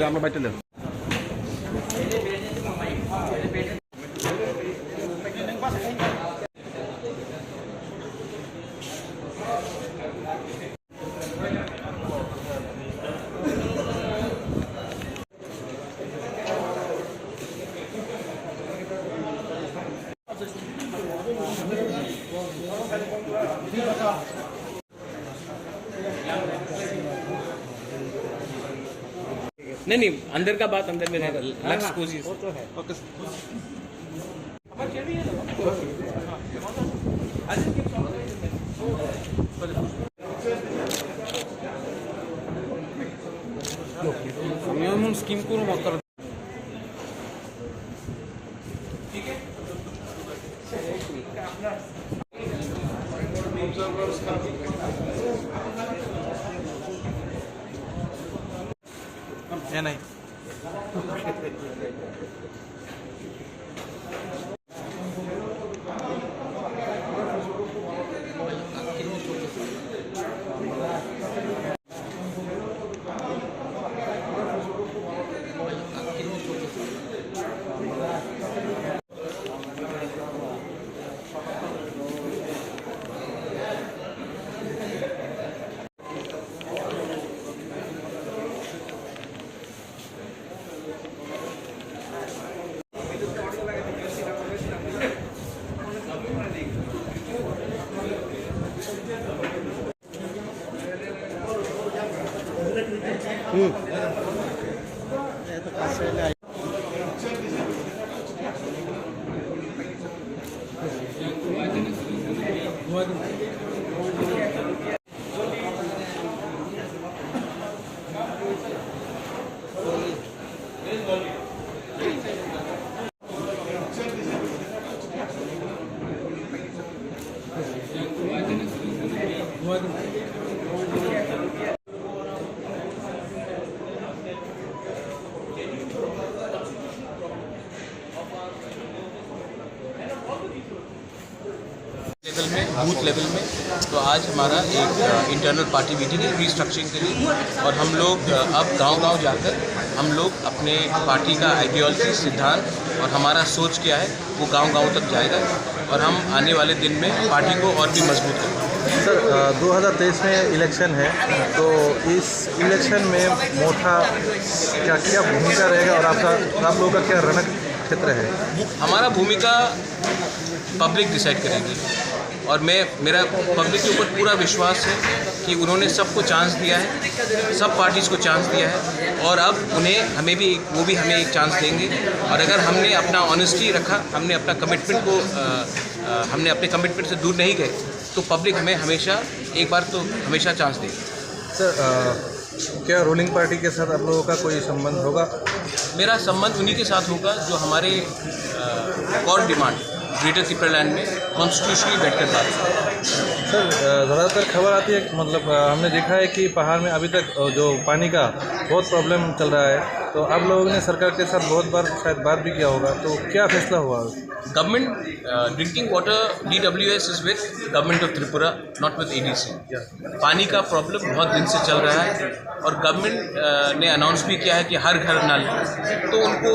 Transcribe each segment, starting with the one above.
আমরা বাইতে নেব। नहीं अंदर का बात अंदर में रहेगा। लक्ष्य कोशिश तो है। আমি স্কিম করব মাত্র ঠিক আছে या नहीं लेवल में बूथ लेवल में तो आज हमारा एक इंटरनल पार्टी मीटिंग है रीस्ट्रक्चरिंग के लिए और हम लोग अब गांव-गांव जाकर हम लोग अपने पार्टी का आइडियोलॉजी सिद्धांत और हमारा सोच क्या है वो गांव-गांव तक जाएगा और हम आने वाले दिन में पार्टी को और भी मजबूत करेंगे। सर 2023 में इलेक्शन है तो इस इलेक्शन में मोथा क्या भूमिका रहेगा और आप लोगों का क्या रणक क्षेत्र है? हमारा भूमिका पब्लिक डिसाइड करेगी और मेरा पब्लिक के ऊपर पूरा विश्वास है कि उन्होंने सबको चांस दिया है, सब पार्टीज़ को चांस दिया है और अब वो भी हमें एक चांस देंगे और अगर हमने अपना ऑनेस्टी रखा, हमने अपना कमिटमेंट को हमने अपने कमिटमेंट से दूर नहीं गए तो पब्लिक हमें हमेशा एक बार तो हमेशा चांस देगी। सर क्या रूलिंग पार्टी के साथ आप लोगों का कोई संबंध होगा? मेरा संबंध उन्हीं के साथ होगा जो हमारे और डिमांड ग्रेटर तिपरा लैंड में कॉन्स्टिट्यूशनली बैठकर बात है। सर ज़्यादातर खबर आती है मतलब हमने देखा है कि पहाड़ में अभी तक जो पानी का बहुत प्रॉब्लम चल रहा है तो आप लोगों ने सरकार के साथ बहुत बार शायद बात भी किया होगा तो क्या फैसला हुआ? Government drinking water DWS is with government of Tripura not with ADC। पानी का प्रॉब्लम बहुत दिन से चल रहा है और गवर्नमेंट ने अनाउंस भी किया है कि हर घर नल, तो उनको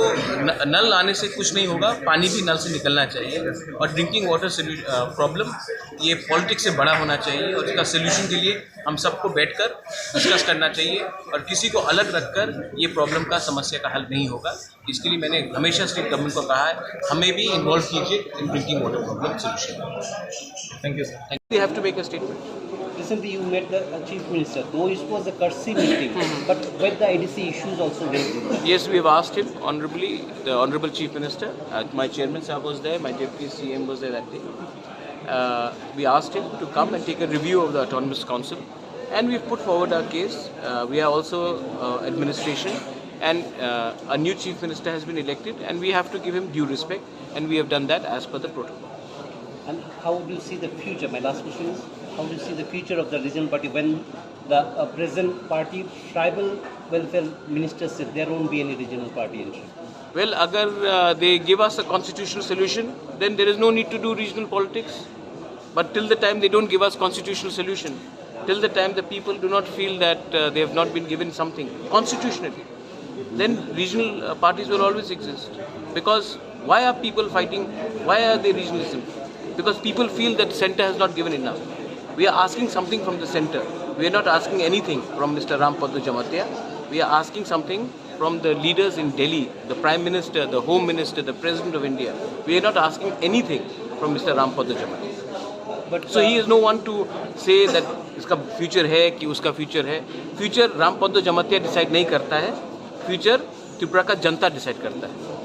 नल लाने से कुछ नहीं होगा, पानी भी नल से निकलना चाहिए और ड्रिंकिंग वाटर प्रॉब्लम ये पॉलिटिक्स से बड़ा होना चाहिए और इसका सोल्यूशन के लिए हम सबको बैठकर डिस्कस करना चाहिए और किसी को अलग रखकर ये प्रॉब्लम का समस्या का हल नहीं होगा। इसके लिए मैंने हमेशा स्टेट गवर्नमेंट को कहा है हमें भी इन्वॉल्व कीजिए in drinking water problem solution. Thank you sir. We have to make a statement. Recently you met the Chief Minister, though it was a courtesy meeting, but with the ADC issues also raised. Yes, we have asked him honorably, the Honorable Chief Minister, my Chairman Sahab was there, my Deputy CM was there that day. We asked him to come and take a review of the Autonomous Council and we've put forward our case. We are also administration and a new Chief Minister has been elected and we have to give him due respect and we have done that as per the protocol. And how do you see the future? My last question is, how do you see the future of the regional party when the present party tribal welfare minister said there won't be any regional party entry? Well, agar they give us a constitutional solution, then there is no need to do regional politics. But till the time they don't give us constitutional solution, till the time the people do not feel that they have not been given something constitutionally, then regional parties will always exist. Because why are people fighting? Why are they regionalism? Because people feel that center has not given enough. We are asking something from the center. We are not asking anything from Mr. Rampadra Jamatia. We are asking something from the leaders in Delhi, the Prime Minister, the Home Minister, the President of India. We are not asking anything from Mr. Rampadra Jamatia. But So he is no one to say that इसका future है कि उसका future है. Future Rampadra Jamatia decide नहीं करता है. Future Tripura का जनता decide करता है.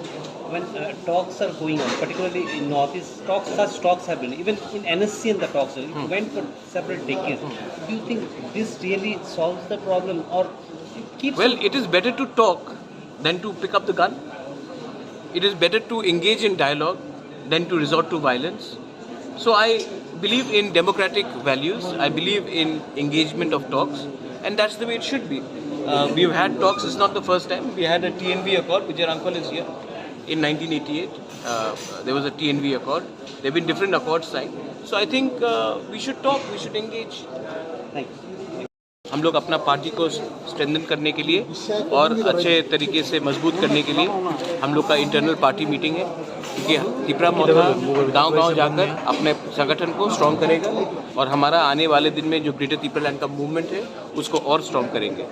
when talks are going on, particularly in Northeast, such talks have been, even in NSC and the talks, it went for several decades. Do you think this really solves the problem, or it keeps... Well, it is better to talk than to pick up the gun. It is better to engage in dialogue than to resort to violence. So I believe in democratic values. I believe in engagement of talks, and that's the way it should be. We've had talks. It's not the first time. We had a TNV accord. Vijay Uncle is here. In 1988, there was a TNV accord. There have been different accords signed. So I think we should talk. We should engage. Thank you. हम लोग अपना party को strengthen करने के लिए और अच्छे तरीके से मजबूत करने के लिए हम लोग का इंटरनल पार्टी मीटिंग है, क्योंकि तिपरा मोथा गांव-गांव जाकर अपने संगठन को स्ट्रॉन्ग करेगा और हमारा आने वाले दिन में जो ग्रेटर तिपरा लैंड का मूवमेंट है उसको और स्ट्रॉन्ग करेंगे.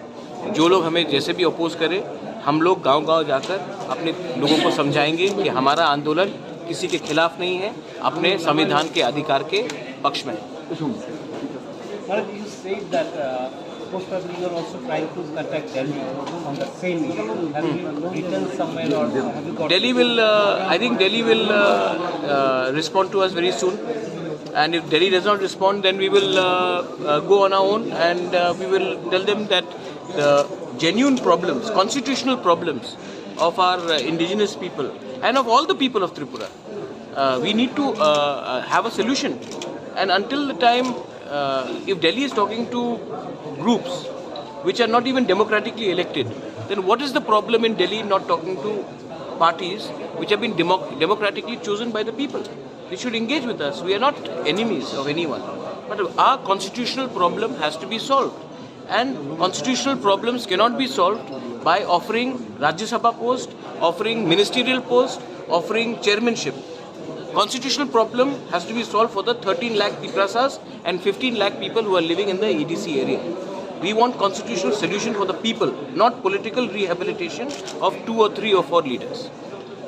जो लोग हमें जैसे भी अपोज करें, हम लोग गांव-गांव जाकर अपने लोगों को समझाएंगे कि हमारा आंदोलन किसी के खिलाफ नहीं है, अपने संविधान के अधिकार के पक्ष में है. Manikya, you said that most probably you are also trying to contact Delhi on the same issue. Have you written somewhere, or have you got... Delhi will, I think Delhi will respond to us very soon. And if Delhi does not respond, then we will go on our own and we will tell them that the genuine problems, constitutional problems of our indigenous people and of all the people of Tripura, we need to have a solution. And until the time, if Delhi is talking to groups which are not even democratically elected, then what is the problem in Delhi not talking to parties which have been democratically chosen by the people? They should engage with us. We are not enemies of anyone. But our constitutional problem has to be solved. And constitutional problems cannot be solved by offering Rajya Sabha post, offering ministerial post, offering chairmanship. Constitutional problem has to be solved for the 13 lakh Tiprasas and 15 lakh people who are living in the EDC area. We want constitutional solution for the people, not political rehabilitation of 2 or 3 or 4 leaders.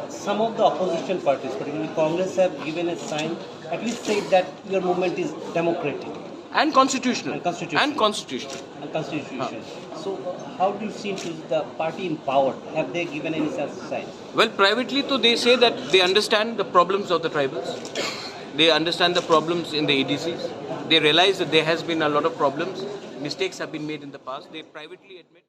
Some of the opposition parties, particularly Congress, have given a sign, at least said that your movement is democratic. And constitutional. And constitutional. And constitutional. And constitution. So how do you see the party in power? Have they given any such sign? Well, privately, they say that they understand the problems of the tribals. They understand the problems in the ADCs. They realize that there has been a lot of problems. Mistakes have been made in the past. They privately admit.